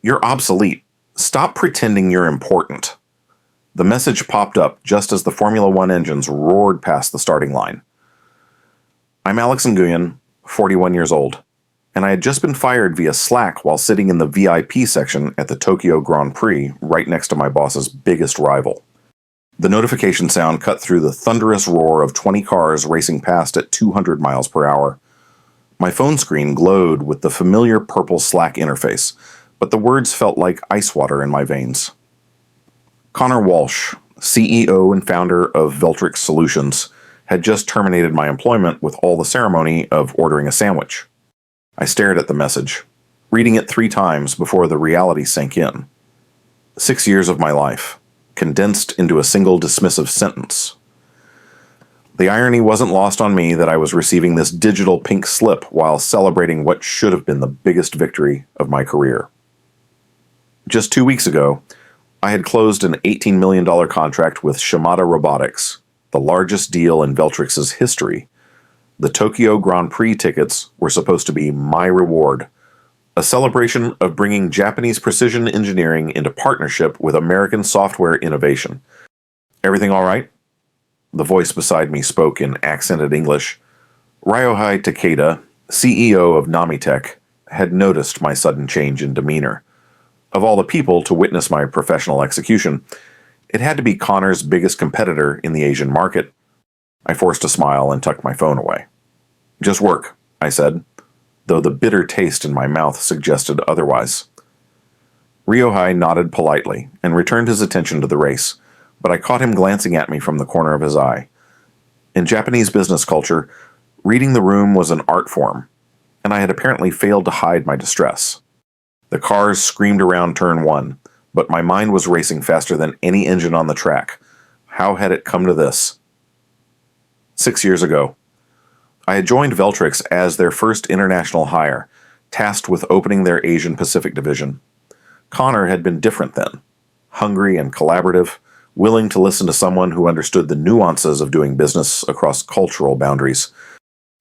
You're obsolete. Stop pretending you're important. The message popped up just as the Formula One engines roared past the starting line. I'm Alex Nguyen, 41 years old, and I had just been fired via Slack while sitting in the VIP section at the Tokyo Grand Prix right next to my boss's biggest rival. The notification sound cut through the thunderous roar of 20 cars racing past at 200 miles per hour. My phone screen glowed with the familiar purple Slack interface, but the words felt like ice water in my veins. Connor Walsh, CEO and founder of Veltrix Solutions, had just terminated my employment with all the ceremony of ordering a sandwich. I stared at the message, reading it 3 times before the reality sank in. 6 years of my life, condensed into a single dismissive sentence. The irony wasn't lost on me that I was receiving this digital pink slip while celebrating what should have been the biggest victory of my career. Just 2 weeks ago, I had closed an $18 million contract with Shimada Robotics, the largest deal in Veltrix's history. The Tokyo Grand Prix tickets were supposed to be my reward, a celebration of bringing Japanese precision engineering into partnership with American software innovation. Everything all right? The voice beside me spoke in accented English. Ryohei Takeda, CEO of Namitech, had noticed my sudden change in demeanor. Of all the people to witness my professional execution, it had to be Connor's biggest competitor in the Asian market. I forced a smile and tucked my phone away. Just work, I said, though the bitter taste in my mouth suggested otherwise. Ryohei nodded politely and returned his attention to the race, but I caught him glancing at me from the corner of his eye. In Japanese business culture, reading the room was an art form, and I had apparently failed to hide my distress. The cars screamed around turn 1, but my mind was racing faster than any engine on the track. How had it come to this? 6 years ago, I had joined Veltrix as their first international hire, tasked with opening their Asian Pacific division. Connor had been different then, hungry and collaborative, willing to listen to someone who understood the nuances of doing business across cultural boundaries.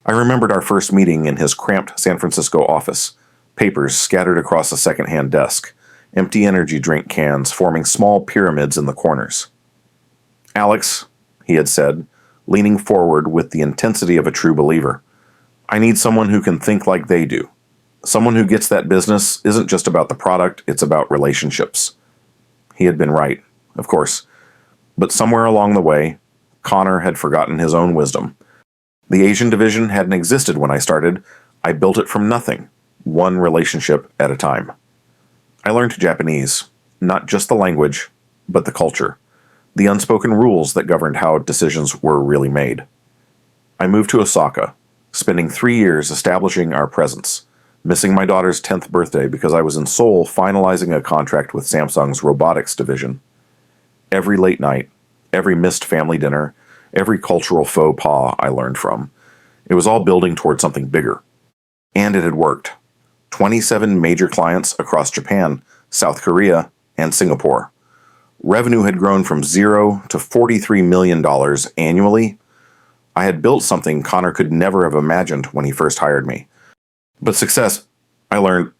I remembered our first meeting in his cramped San Francisco office, papers scattered across a second-hand desk, empty energy drink cans forming small pyramids in the corners. Alex, he had said, leaning forward with the intensity of a true believer, I need someone who can think like they do. Someone who gets that business isn't just about the product, it's about relationships. He had been right, of course. But somewhere along the way, Connor had forgotten his own wisdom. The Asian division hadn't existed when I started. I built it from nothing, one relationship at a time. I learned Japanese, not just the language, but the culture, the unspoken rules that governed how decisions were really made. I moved to Osaka, spending 3 years establishing our presence, missing my daughter's 10th birthday because I was in Seoul finalizing a contract with Samsung's robotics division. Every late night, every missed family dinner, every cultural faux pas I learned from, it was all building toward something bigger. And it had worked. 27 major clients across Japan, South Korea, and Singapore. Revenue had grown from $0 to $43 million annually. I had built something Connor could never have imagined when he first hired me. But success, I learned,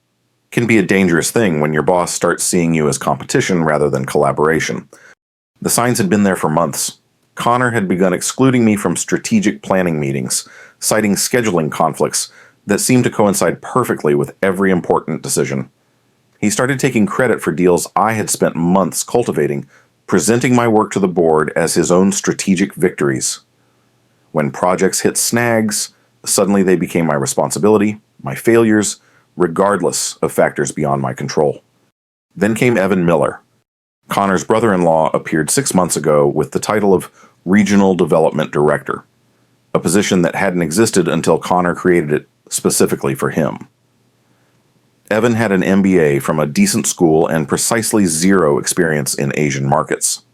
can be a dangerous thing when your boss starts seeing you as competition rather than collaboration. The signs had been there for months. Connor had begun excluding me from strategic planning meetings, citing scheduling conflicts that seemed to coincide perfectly with every important decision. He started taking credit for deals I had spent months cultivating, presenting my work to the board as his own strategic victories. When projects hit snags, suddenly they became my responsibility, my failures, regardless of factors beyond my control. Then came Evan Miller. Connor's brother-in-law appeared 6 months ago with the title of Regional Development Director, a position that hadn't existed until Connor created it specifically for him. Evan had an MBA from a decent school and precisely 0 experience in Asian markets.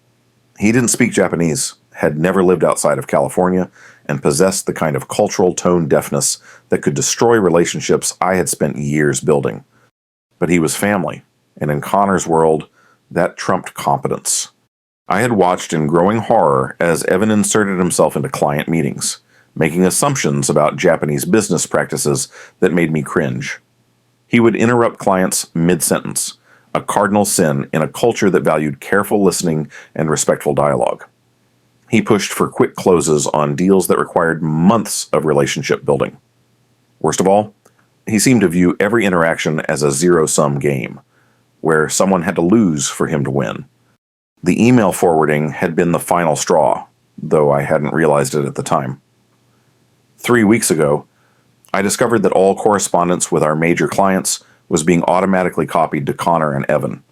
He didn't speak Japanese, had never lived outside of California, and possessed the kind of cultural tone deafness that could destroy relationships I had spent years building. But he was family, and in Connor's world, that trumped competence. I had watched in growing horror as Evan inserted himself into client meetings, making assumptions about Japanese business practices that made me cringe. He would interrupt clients mid-sentence, a cardinal sin in a culture that valued careful listening and respectful dialogue. He pushed for quick closes on deals that required months of relationship building. Worst of all, he seemed to view every interaction as a zero-sum game, where someone had to lose for him to win. The email forwarding had been the final straw, though I hadn't realized it at the time. 3 weeks ago, I discovered that all correspondence with our major clients was being automatically copied to Connor and Evan.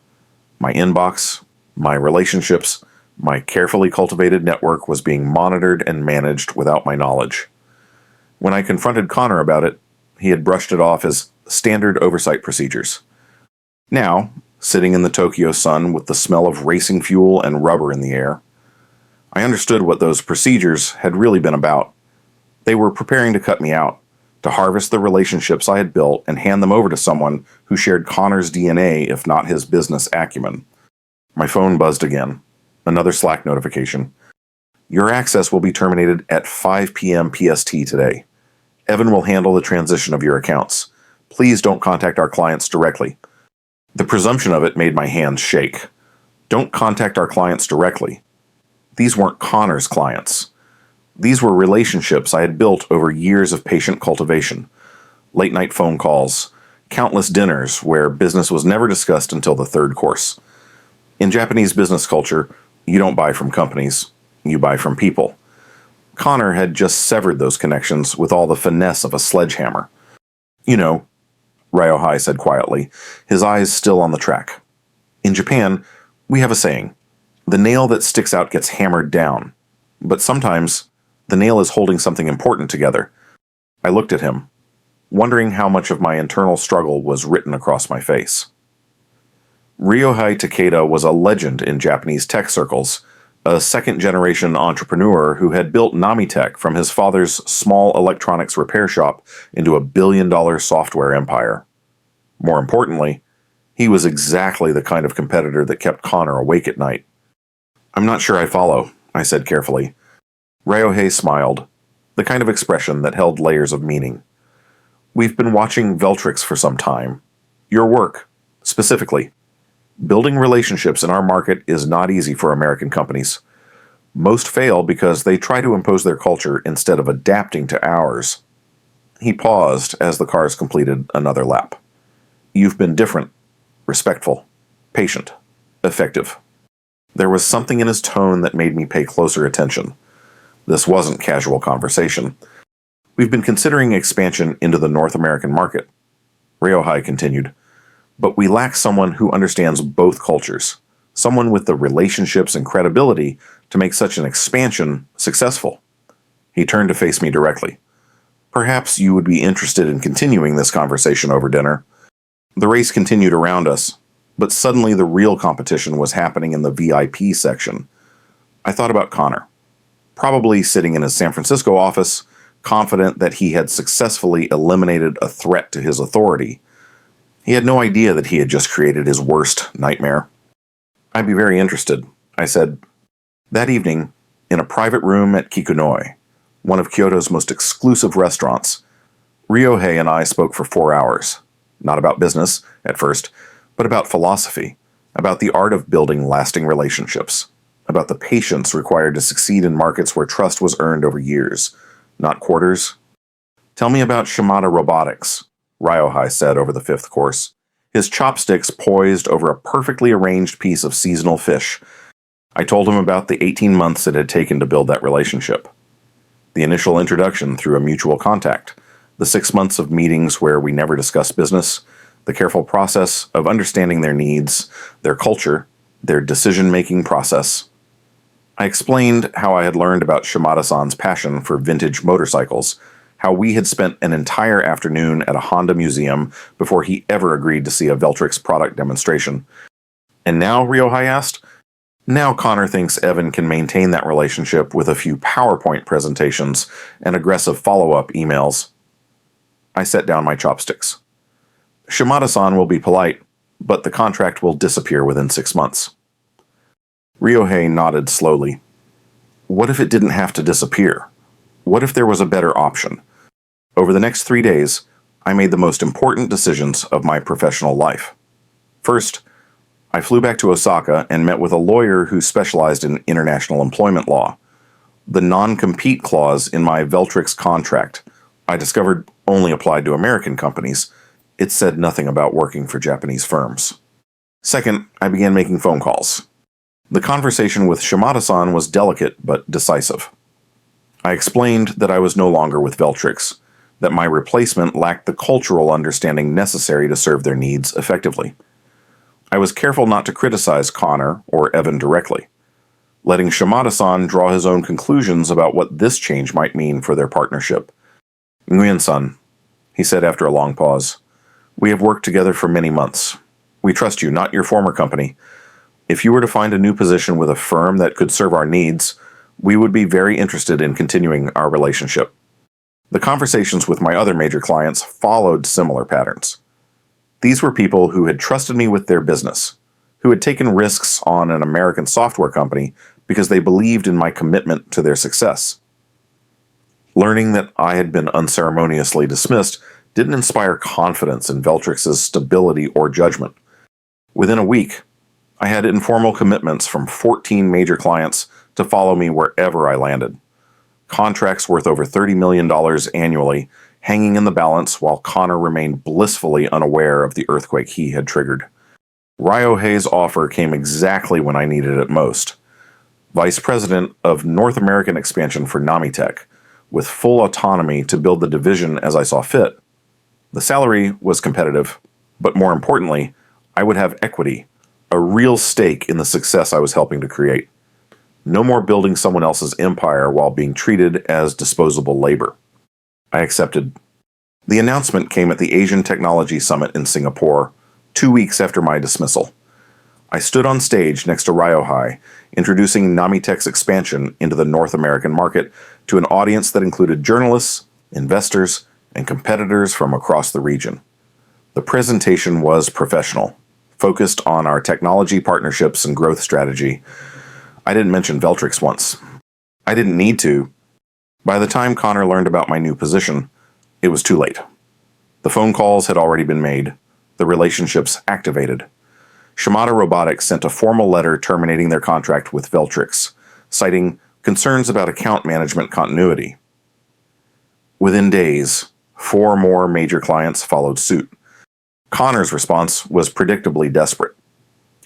My inbox, my relationships, my carefully cultivated network was being monitored and managed without my knowledge. When I confronted Connor about it, he had brushed it off as standard oversight procedures. Now, sitting in the Tokyo sun with the smell of racing fuel and rubber in the air, I understood what those procedures had really been about. They were preparing to cut me out, to harvest the relationships I had built and hand them over to someone who shared Connor's DNA, if not his business acumen. My phone buzzed again. Another Slack notification. Your access will be terminated at 5 p.m. PST today. Evan will handle the transition of your accounts. Please don't contact our clients directly. The presumption of it made my hands shake. Don't contact our clients directly. These weren't Connor's clients. These were relationships I had built over years of patient cultivation. Late-night phone calls, countless dinners where business was never discussed until the third course. In Japanese business culture, you don't buy from companies, you buy from people. Connor had just severed those connections with all the finesse of a sledgehammer. You know, Ryohei said quietly, his eyes still on the track. In Japan, we have a saying, the nail that sticks out gets hammered down. But sometimes, the nail is holding something important together. I looked at him, wondering how much of my internal struggle was written across my face. Ryohei Takeda was a legend in Japanese tech circles, a second-generation entrepreneur who had built Namitech from his father's small electronics repair shop into a billion-dollar software empire. More importantly, he was exactly the kind of competitor that kept Connor awake at night. I'm not sure I follow, I said carefully. Ryohei smiled, the kind of expression that held layers of meaning. We've been watching Veltrix for some time. Your work, specifically. Building relationships in our market is not easy for American companies. Most fail because they try to impose their culture instead of adapting to ours. He paused as the cars completed another lap. You've been different, respectful, patient, effective. There was something in his tone that made me pay closer attention. This wasn't casual conversation. We've been considering expansion into the North American market. Ryohei continued. But we lack someone who understands both cultures, someone with the relationships and credibility to make such an expansion successful. He turned to face me directly. Perhaps you would be interested in continuing this conversation over dinner. The race continued around us, but suddenly the real competition was happening in the VIP section. I thought about Connor, probably sitting in his San Francisco office, confident that he had successfully eliminated a threat to his authority. He had no idea that he had just created his worst nightmare. I'd be very interested, I said. That evening, in a private room at Kikunoi, one of Kyoto's most exclusive restaurants, Ryohei and I spoke for 4 hours. Not about business, at first, but about philosophy, about the art of building lasting relationships, about the patience required to succeed in markets where trust was earned over years, not quarters. Tell me about Shimada Robotics, Ryohei said over the 5th course, his chopsticks poised over a perfectly arranged piece of seasonal fish. I told him about the 18 months it had taken to build that relationship. The initial introduction through a mutual contact, the 6 months of meetings where we never discussed business, the careful process of understanding their needs, their culture, their decision-making process. I explained how I had learned about Shimada-san's passion for vintage motorcycles, how we had spent an entire afternoon at a Honda museum before he ever agreed to see a Veltrix product demonstration. And now, Ryohei asked, now Connor thinks Evan can maintain that relationship with a few PowerPoint presentations and aggressive follow-up emails. I set down my chopsticks. Shimada-san will be polite, but the contract will disappear within 6 months. Ryohei nodded slowly. What if it didn't have to disappear? What if there was a better option? Over the next 3 days, I made the most important decisions of my professional life. First, I flew back to Osaka and met with a lawyer who specialized in international employment law. The non-compete clause in my Veltrix contract, I discovered, only applied to American companies. It said nothing about working for Japanese firms. Second, I began making phone calls. The conversation with Shimada-san was delicate but decisive. I explained that I was no longer with Veltrix, that my replacement lacked the cultural understanding necessary to serve their needs effectively. I was careful not to criticize Connor or Evan directly, letting Shimada-san draw his own conclusions about what this change might mean for their partnership. "Nguyen-san," he said after a long pause, "we have worked together for many months. We trust you, not your former company. If you were to find a new position with a firm that could serve our needs, we would be very interested in continuing our relationship." The conversations with my other major clients followed similar patterns. These were people who had trusted me with their business, who had taken risks on an American software company because they believed in my commitment to their success. Learning that I had been unceremoniously dismissed didn't inspire confidence in Veltrix's stability or judgment. Within a week, I had informal commitments from 14 major clients to follow me wherever I landed. Contracts worth over $30 million annually hanging in the balance while Connor remained blissfully unaware of the earthquake he had triggered. Ryohei's offer came exactly when I needed it most. Vice President of North American Expansion for Namitech, with full autonomy to build the division as I saw fit. The salary was competitive, but more importantly, I would have equity, a real stake in the success I was helping to create. No more building someone else's empire while being treated as disposable labor. I accepted. The announcement came at the Asian Technology Summit in Singapore, 2 weeks after my dismissal. I stood on stage next to Ryohei, introducing Namitech's expansion into the North American market to an audience that included journalists, investors, and competitors from across the region. The presentation was professional, focused on our technology partnerships and growth strategy. I didn't mention Veltrix once. I didn't need to. By the time Connor learned about my new position, it was too late. The phone calls had already been made, the relationships activated. Shimada Robotics sent a formal letter terminating their contract with Veltrix, citing concerns about account management continuity. Within days, 4 more major clients followed suit. Connor's response was predictably desperate.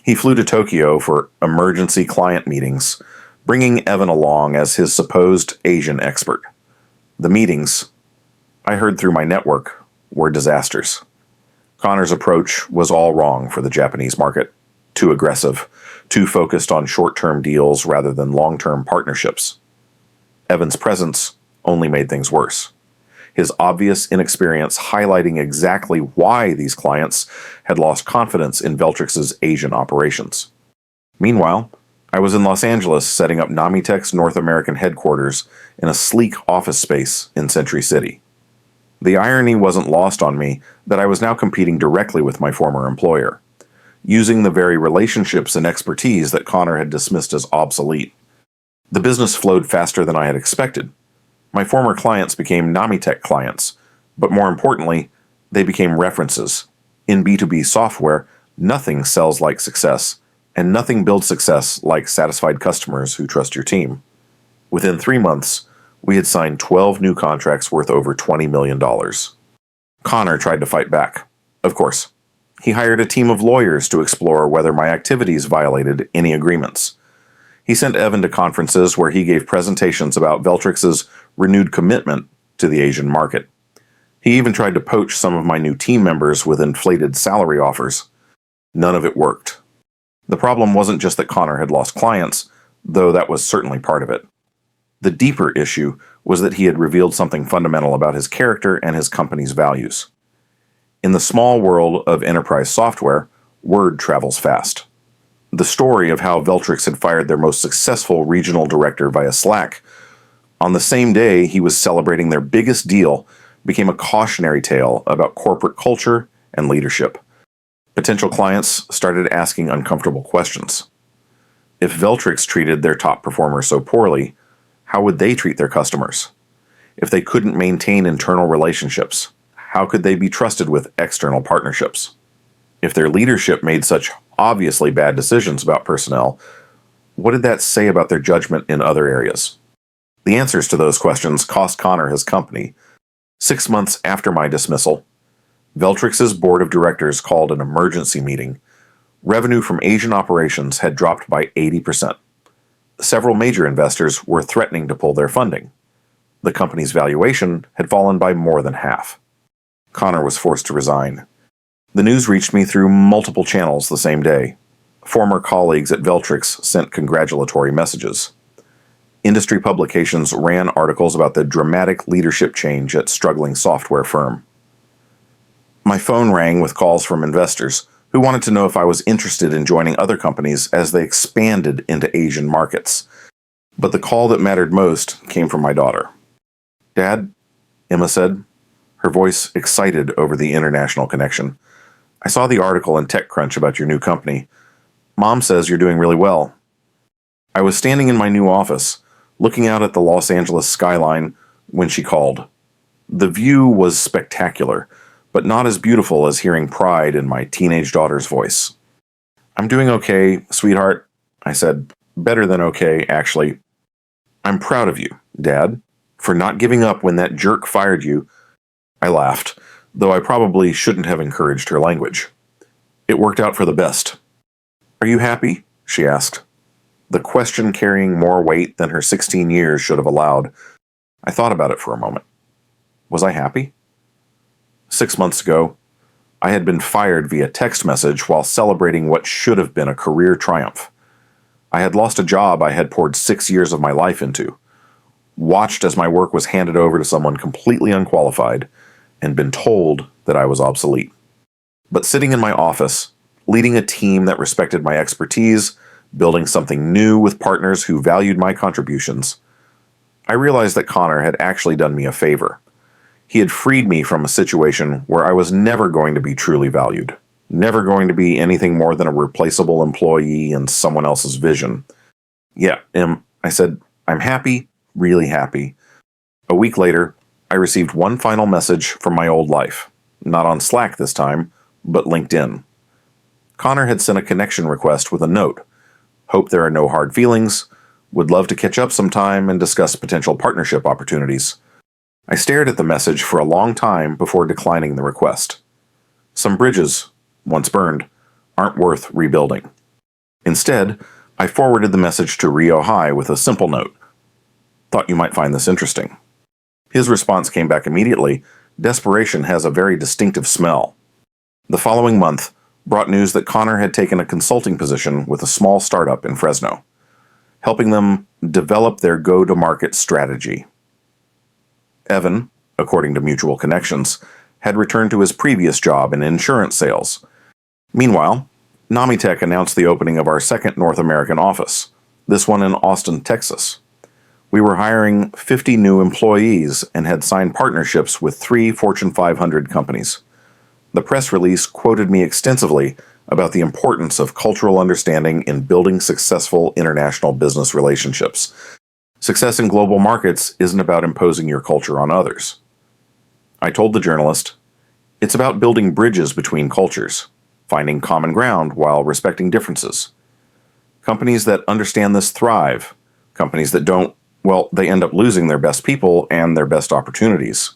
He flew to Tokyo for emergency client meetings, bringing Evan along as his supposed Asian expert. The meetings, I heard through my network, were disasters. Connor's approach was all wrong for the Japanese market. Too aggressive, too focused on short-term deals rather than long-term partnerships. Evan's presence only made things worse. His obvious inexperience highlighting exactly why these clients had lost confidence in Veltrix's Asian operations. Meanwhile, I was in Los Angeles setting up Namitech's North American headquarters in a sleek office space in Century City. The irony wasn't lost on me that I was now competing directly with my former employer, using the very relationships and expertise that Connor had dismissed as obsolete. The business flowed faster than I had expected. My former clients became Namitech clients, but more importantly, they became references. In B2B software, nothing sells like success, and nothing builds success like satisfied customers who trust your team. Within 3 months, we had signed 12 new contracts worth over $20 million. Connor tried to fight back. Of course, he hired a team of lawyers to explore whether my activities violated any agreements. He sent Evan to conferences where he gave presentations about Veltrix's renewed commitment to the Asian market. He even tried to poach some of my new team members with inflated salary offers. None of it worked. The problem wasn't just that Connor had lost clients, though that was certainly part of it. The deeper issue was that he had revealed something fundamental about his character and his company's values. In the small world of enterprise software, word travels fast. The story of how Veltrix had fired their most successful regional director via Slack on the same day he was celebrating their biggest deal became a cautionary tale about corporate culture and leadership. Potential clients started asking uncomfortable questions. If Veltrix treated their top performers so poorly, how would they treat their customers? If they couldn't maintain internal relationships, how could they be trusted with external partnerships? If their leadership made such obviously bad decisions about personnel, what did that say about their judgment in other areas? The answers to those questions cost Connor his company. 6 months after my dismissal, Veltrix's board of directors called an emergency meeting. Revenue from Asian operations had dropped by 80%. Several major investors were threatening to pull their funding. The company's valuation had fallen by more than half. Connor was forced to resign. The news reached me through multiple channels the same day. Former colleagues at Veltrix sent congratulatory messages. Industry publications ran articles about the dramatic leadership change at struggling software firm. My phone rang with calls from investors who wanted to know if I was interested in joining other companies as they expanded into Asian markets. But the call that mattered most came from my daughter. "Dad," Emma said, her voice excited over the international connection, "I saw the article in TechCrunch about your new company. Mom says you're doing really well." I was standing in my new office, looking out at the Los Angeles skyline when she called. The view was spectacular, but not as beautiful as hearing pride in my teenage daughter's voice. "I'm doing okay, sweetheart," I said. "Better than okay, actually." "I'm proud of you, Dad, for not giving up when that jerk fired you." I laughed, though I probably shouldn't have encouraged her language. "It worked out for the best." "Are you happy?" she asked, the question carrying more weight than her 16 years should have allowed. I thought about it for a moment. Was I happy? 6 months ago, I had been fired via text message while celebrating what should have been a career triumph. I had lost a job I had poured 6 years of my life into, watched as my work was handed over to someone completely unqualified, and been told that I was obsolete. But sitting in my office, leading a team that respected my expertise, building something new with partners who valued my contributions, I realized that Connor had actually done me a favor. He had freed me from a situation where I was never going to be truly valued, never going to be anything more than a replaceable employee in someone else's vision. "Yeah, I said, "I'm happy, really happy." A week later, I received one final message from my old life, not on Slack this time, but LinkedIn. Connor had sent a connection request with a note. "Hope there are no hard feelings. Would love to catch up sometime and discuss potential partnership opportunities." I stared at the message for a long time before declining the request. Some bridges, once burned, aren't worth rebuilding. Instead, I forwarded the message to Rio High with a simple note. "Thought you might find this interesting." His response came back immediately. "Desperation has a very distinctive smell." The following month brought news that Connor had taken a consulting position with a small startup in Fresno, helping them develop their go-to-market strategy. Evan, according to mutual connections, had returned to his previous job in insurance sales. Meanwhile, Namitech announced the opening of our second North American office, this one in Austin, Texas. We were hiring 50 new employees and had signed partnerships with 3 Fortune 500 companies. The press release quoted me extensively about the importance of cultural understanding in building successful international business relationships. Success in global markets isn't about imposing your culture on others. I told the journalist, "It's about building bridges between cultures, finding common ground while respecting differences. Companies that understand this thrive. Companies that don't, well, they end up losing their best people and their best opportunities."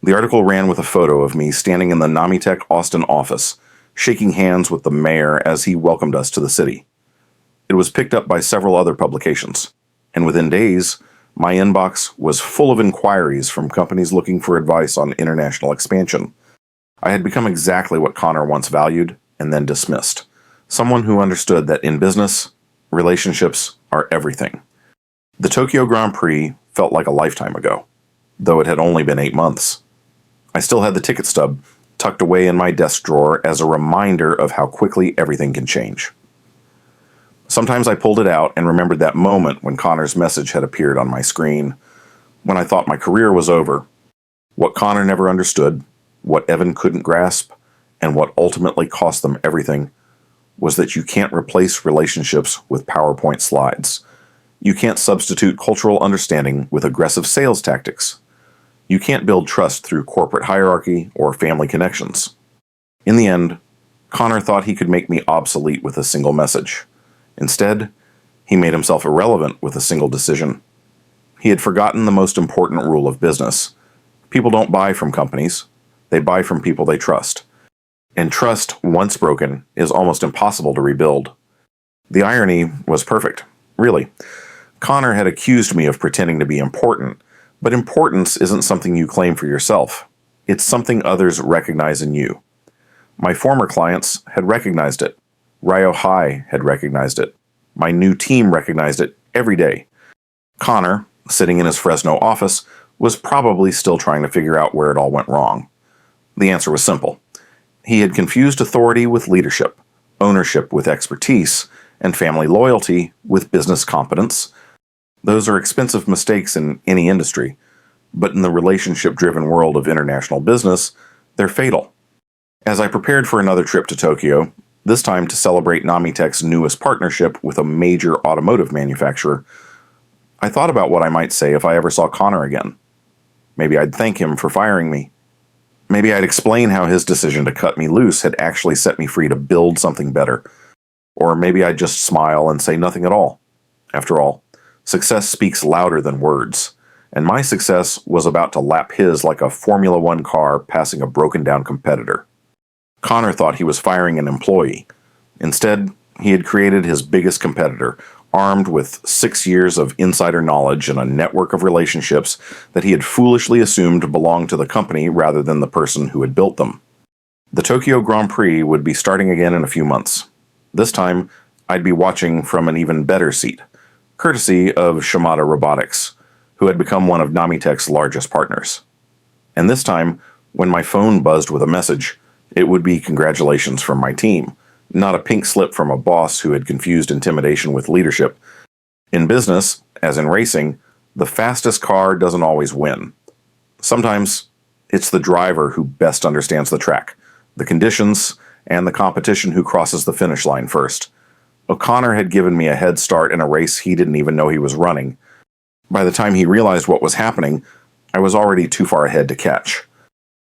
The article ran with a photo of me standing in the Namitech Austin office, shaking hands with the mayor as he welcomed us to the city. It was picked up by several other publications, and within days, my inbox was full of inquiries from companies looking for advice on international expansion. I had become exactly what Connor once valued and then dismissed. Someone who understood that in business, relationships are everything. The Tokyo Grand Prix felt like a lifetime ago, though it had only been 8 months. I still had the ticket stub tucked away in my desk drawer as a reminder of how quickly everything can change. Sometimes I pulled it out and remembered that moment when Connor's message had appeared on my screen, when I thought my career was over. What Connor never understood, what Evan couldn't grasp, and what ultimately cost them everything, was that you can't replace relationships with PowerPoint slides. You can't substitute cultural understanding with aggressive sales tactics. You can't build trust through corporate hierarchy or family connections. In the end, Connor thought he could make me obsolete with a single message. Instead, he made himself irrelevant with a single decision. He had forgotten the most important rule of business. People don't buy from companies. They buy from people they trust. And trust, once broken, is almost impossible to rebuild. The irony was perfect. Really. Connor had accused me of pretending to be important, but importance isn't something you claim for yourself. It's something others recognize in you. My former clients had recognized it. Rio High had recognized it. My new team recognized it every day. Connor, sitting in his Fresno office, was probably still trying to figure out where it all went wrong. The answer was simple. He had confused authority with leadership, ownership with expertise, and family loyalty with business competence. Those are expensive mistakes in any industry, but in the relationship-driven world of international business, they're fatal. As I prepared for another trip to Tokyo, this time to celebrate Namitech's newest partnership with a major automotive manufacturer, I thought about what I might say if I ever saw Connor again. Maybe I'd thank him for firing me. Maybe I'd explain how his decision to cut me loose had actually set me free to build something better. Or maybe I'd just smile and say nothing at all. After all, success speaks louder than words, and my success was about to lap his like a Formula One car passing a broken-down competitor. Connor thought he was firing an employee. Instead, he had created his biggest competitor, armed with 6 years of insider knowledge and a network of relationships that he had foolishly assumed belonged to the company rather than the person who had built them. The Tokyo Grand Prix would be starting again in a few months. This time, I'd be watching from an even better seat, courtesy of Shimada Robotics, who had become one of Namitech's largest partners. And this time, when my phone buzzed with a message, it would be congratulations from my team, not a pink slip from a boss who had confused intimidation with leadership. In business, as in racing, the fastest car doesn't always win. Sometimes, it's the driver who best understands the track, the conditions, and the competition who crosses the finish line first. O'Connor had given me a head start in a race he didn't even know he was running. By the time he realized what was happening, I was already too far ahead to catch.